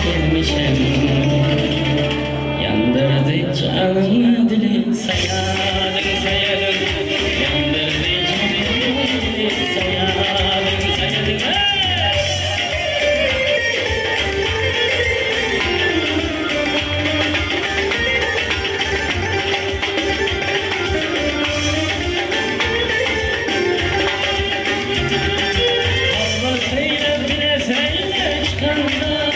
Gelmişim yandırdı canım dilim sayarım sayarım yandırdı canım dilim sayarım sayarım. Allah seyle bile seyle çıkanlar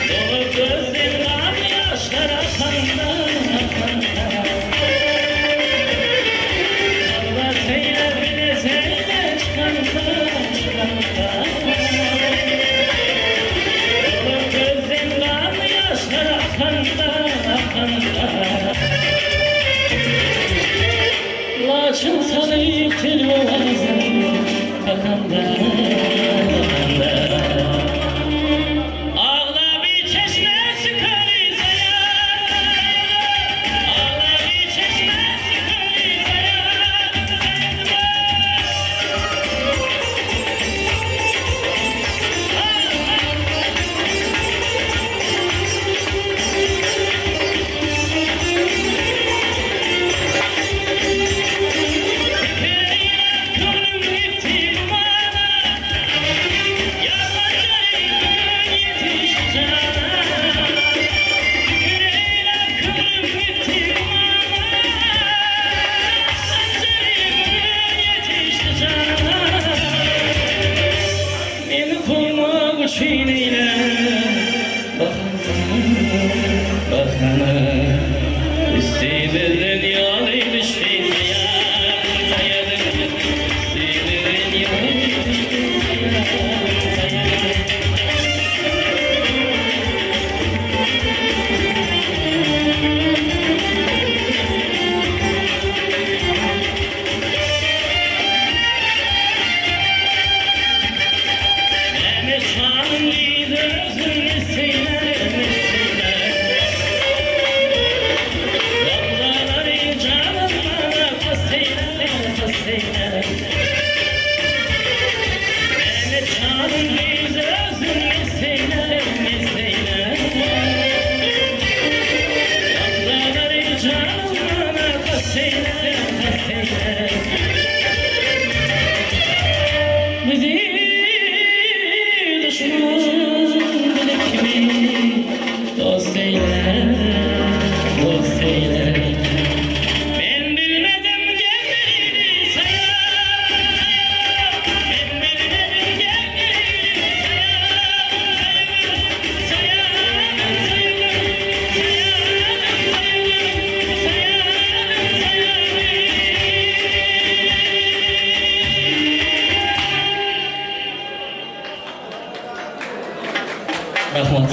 dolu gözlerim yaşlar akanda Allah seyle bile seyle çıkanlar dolu gözlerim yaşlar akanda laçın salayıp telvazım akanda ağla bir çeşme sıkarı sayar ağla bir çeşme sıkarı çiğneyle bakana üstünden yağlı düştü sayarım üstünden yağlı düştü sayarım. Rahmat.